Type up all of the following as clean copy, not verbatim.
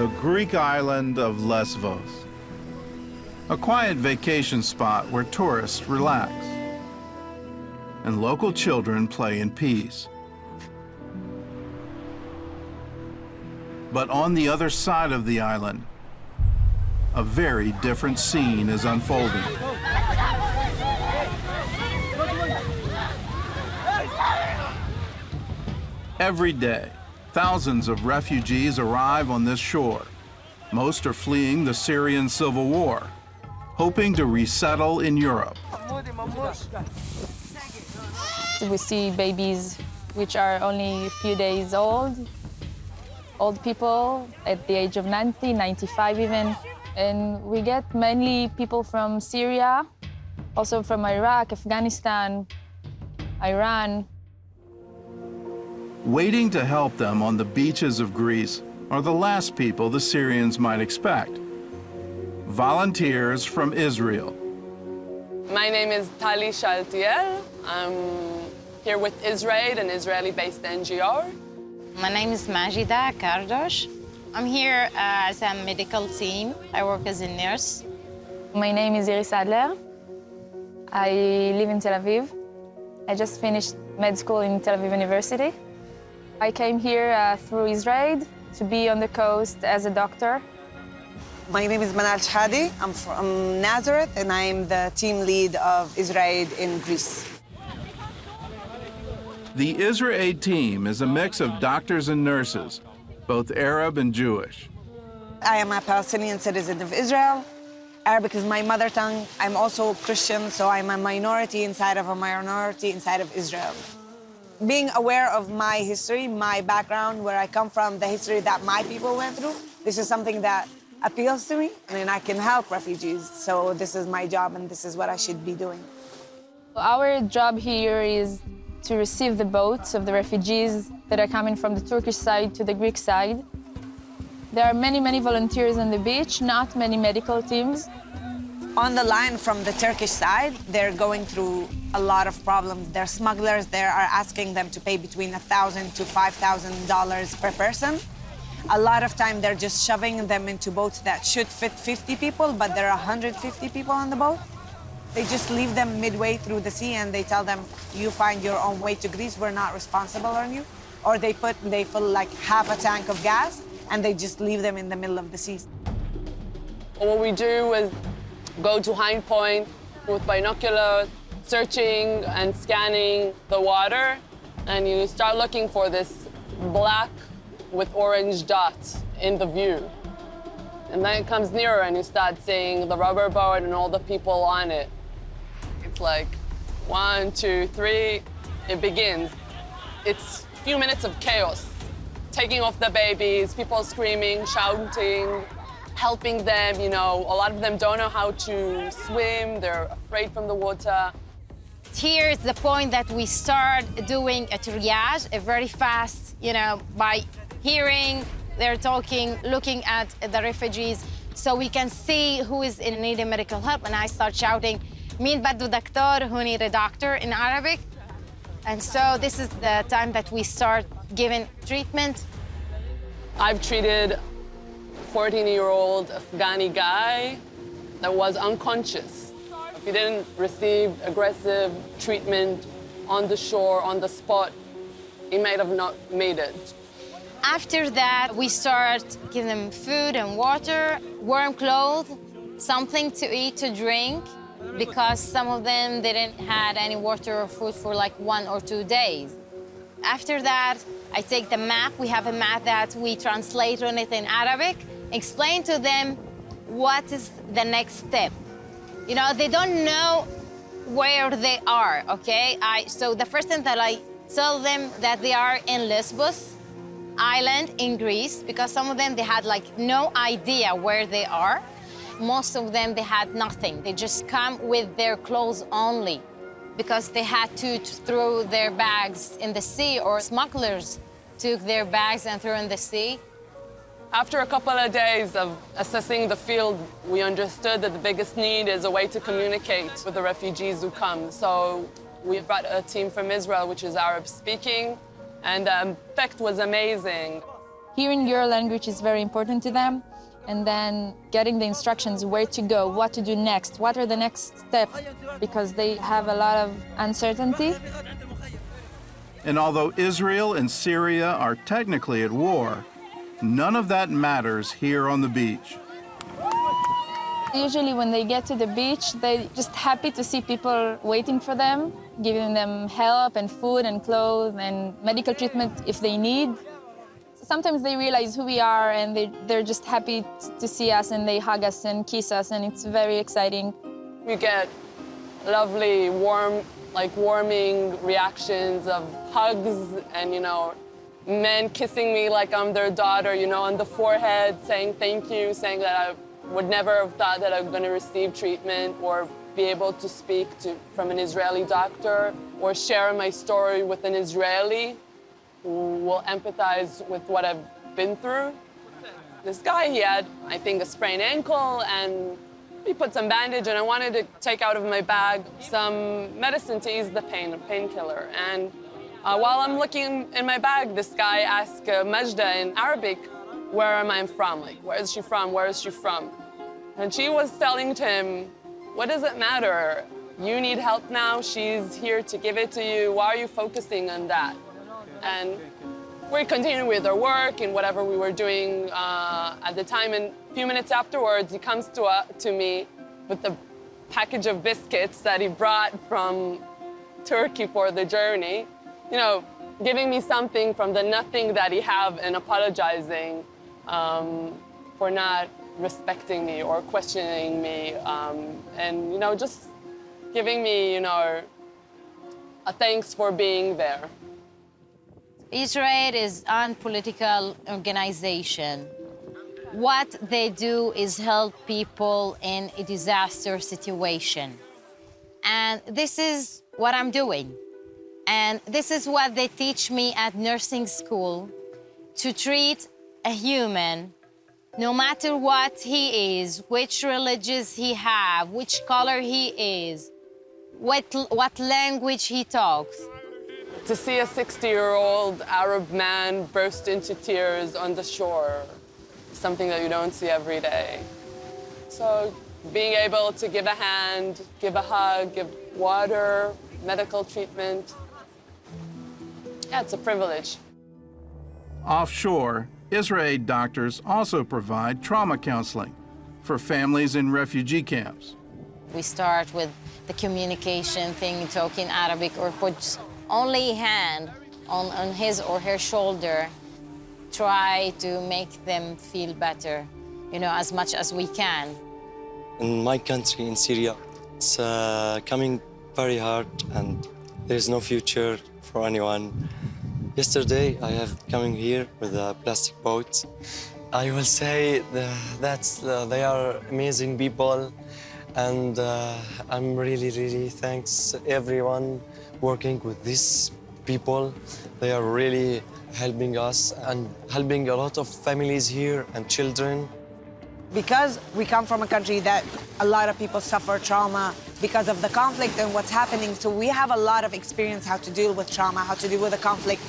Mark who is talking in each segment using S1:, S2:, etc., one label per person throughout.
S1: the Greek island of Lesbos, a quiet vacation spot where tourists relax and local children play in peace. But on the other side of the island, a very different scene is unfolding. Every day, thousands of refugees arrive on this shore. Most are fleeing the Syrian civil war, hoping to resettle in Europe.
S2: We see babies which are only a few days old people at the age of 90, 95 even. And we get mainly people from Syria, also from Iraq, Afghanistan, Iran.
S1: Waiting to help them on the beaches of Greece are the last people the Syrians might expect. Volunteers from Israel.
S3: My name is Tali Shaltiel. I'm here with Israel, an Israeli-based NGO.
S4: My name is Majida Kardosh. I'm here as a medical team. I work as a nurse.
S2: My name is Iris Adler. I live in Tel Aviv. I just finished med school in Tel Aviv University. I came here through Israel to be on the coast as a doctor.
S5: My name is Manal Shhadi. I'm from Nazareth, and I'm the team lead of Israel in Greece.
S1: The Israel team is a mix of doctors and nurses, both Arab and Jewish.
S5: I am a Palestinian citizen of Israel. Arabic is my mother tongue. I'm also Christian, so I'm a minority inside of a minority inside of Israel. Being aware of my history, my background, where I come from, the history that my people went through, this is something that appeals to me, and I can help refugees. So this is my job, and this is what I should be doing.
S2: Our job here is to receive the boats of the refugees that are coming from the Turkish side to the Greek side. There are many, many volunteers on the beach, not many medical teams.
S5: On the line from the Turkish side, they're going through a lot of problems. Their smugglers there are asking them to pay between $1,000 to $5,000 per person. A lot of time they're just shoving them into boats that should fit 50 people, but there are 150 people on the boat. They just leave them midway through the sea and they tell them, you find your own way to Greece, we're not responsible on you. Or they fill like half a tank of gas and they just leave them in the middle of the sea.
S3: What we do is go to Hind Point with binoculars, searching and scanning the water, and you start looking for this black with orange dots in the view. And then it comes nearer and you start seeing the rubber boat and all the people on it. It's like 1, 2, 3, it begins. It's a few minutes of chaos. Taking off the babies, people screaming, shouting, helping them, you know. A lot of them don't know how to swim, they're afraid from the water.
S4: Here is the point that we start doing a triage, a very fast, by hearing, they're talking, looking at the refugees, so we can see who is in need of medical help. And I start shouting, "Min baddu doctor," who need a doctor in Arabic. And so this is the time that we start giving treatment.
S3: I've treated a 14-year-old Afghani guy that was unconscious. If he didn't receive aggressive treatment on the shore, on the spot, he might have not made it.
S4: After that, we start giving them food and water, warm clothes, something to eat, to drink, because some of them didn't have any water or food for like 1 or 2 days. After that, I take the map. We have a map that we translate on it in Arabic, explain to them what is the next step. They don't know where they are, okay? So the first thing that I tell them that they are in Lesbos Island in Greece, because some of them, they had like no idea where they are. Most of them, they had nothing. They just come with their clothes only because they had to throw their bags in the sea, or smugglers took their bags and threw in the sea.
S3: After a couple of days of assessing the field, we understood that the biggest need is a way to communicate with the refugees who come. So we brought a team from Israel, which is Arab-speaking, and the effect was amazing.
S2: Hearing your language is very important to them, and then getting the instructions where to go, what to do next, what are the next steps, because they have a lot of uncertainty.
S1: And although Israel and Syria are technically at war, none of that matters here on the beach.
S2: Usually when they get to the beach, they're just happy to see people waiting for them, giving them help and food and clothes and medical treatment if they need. Sometimes they realize who we are and they're just happy to see us, and they hug us and kiss us, and it's very exciting.
S3: You get lovely, warming reactions of hugs and, men kissing me like I'm their daughter, on the forehead, saying thank you, saying that I would never have thought that I'm going to receive treatment or be able to speak from an Israeli doctor or share my story with an Israeli who will empathize with what I've been through. This guy, he had, I think, a sprained ankle, and he put some bandage, and I wanted to take out of my bag some medicine to ease the pain, a painkiller. And while I'm looking in my bag, this guy asked Majda in Arabic, where am I from? Like, where is she from? Where is she from? And she was telling to him, what does it matter? You need help now. She's here to give it to you. Why are you focusing on that? And we continued with our work and whatever we were doing at the time. And a few minutes afterwards, he comes to me with a package of biscuits that he brought from Turkey for the journey. Giving me something from the nothing that he have and apologizing for not respecting me or questioning me, and just giving me a thanks for being there.
S4: Israel is an political organization. What they do is help people in a disaster situation. And this is what I'm doing. And this is what they teach me at nursing school, to treat a human, no matter what he is, which religions he have, which color he is, what language he talks.
S3: To see a 60-year-old Arab man burst into tears on the shore, something that you don't see every day. So being able to give a hand, give a hug, give water, medical treatment, yeah, it's a privilege.
S1: Offshore, Israel doctors also provide trauma counseling for families in refugee camps.
S4: We start with the communication thing, talking Arabic, or put only hand on his or her shoulder, try to make them feel better, as much as we can.
S6: In my country, in Syria, it's coming very hard, and there's no future for anyone. Yesterday, I have coming here with a plastic boat. I will say that they are amazing people, and I'm really thanks everyone working with these people. They are really helping us and helping a lot of families here and children.
S5: Because we come from a country that a lot of people suffer trauma because of the conflict and what's happening, so we have a lot of experience how to deal with trauma, how to deal with the conflict.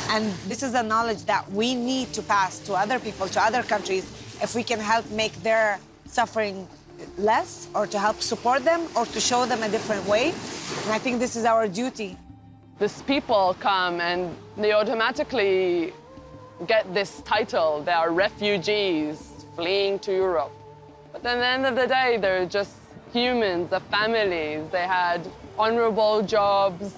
S5: And this is a knowledge that we need to pass to other people, to other countries, if we can help make their suffering less, or to help support them, or to show them a different way. And I think this is our duty.
S3: These people come and they automatically get this title. They are refugees fleeing to Europe. But at the end of the day, they're just humans, the families. They had honorable jobs,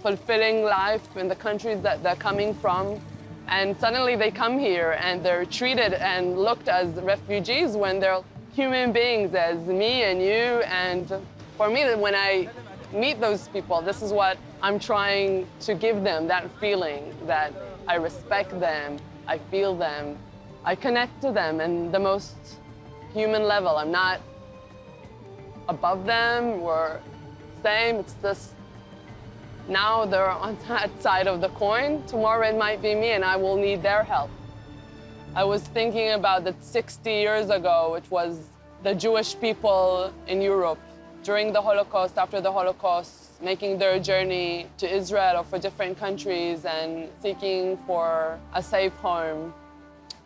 S3: fulfilling life in the countries that they're coming from. And suddenly they come here and they're treated and looked as refugees when they're human beings as me and you. And for me, when I meet those people, this is what I'm trying to give them, that feeling that I respect them, I feel them, I connect to them in the most human level. I'm not above them or same, it's just now they're on that side of the coin. Tomorrow it might be me and I will need their help. I was thinking about that 60 years ago, which was the Jewish people in Europe during the Holocaust, after the Holocaust, making their journey to Israel or for different countries and seeking for a safe home.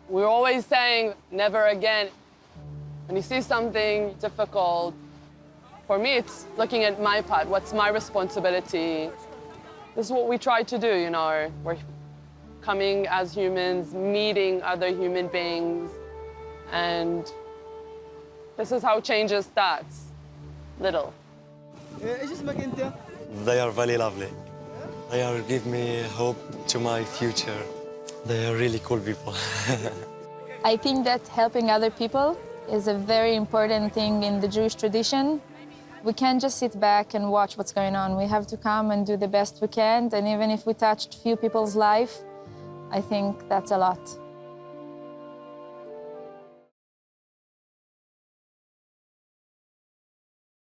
S3: We're always saying, never again. When you see something difficult, for me, it's looking at my part. What's my responsibility? This is what we try to do, you know. We're coming as humans, meeting other human beings, and this is how changes starts. Little.
S6: They are very lovely. They are give me hope to my future. They are really cool people.
S2: I think that helping other people is a very important thing in the Jewish tradition. We can't just sit back and watch what's going on. We have to come and do the best we can, and even if we touched few people's life, I think that's a lot.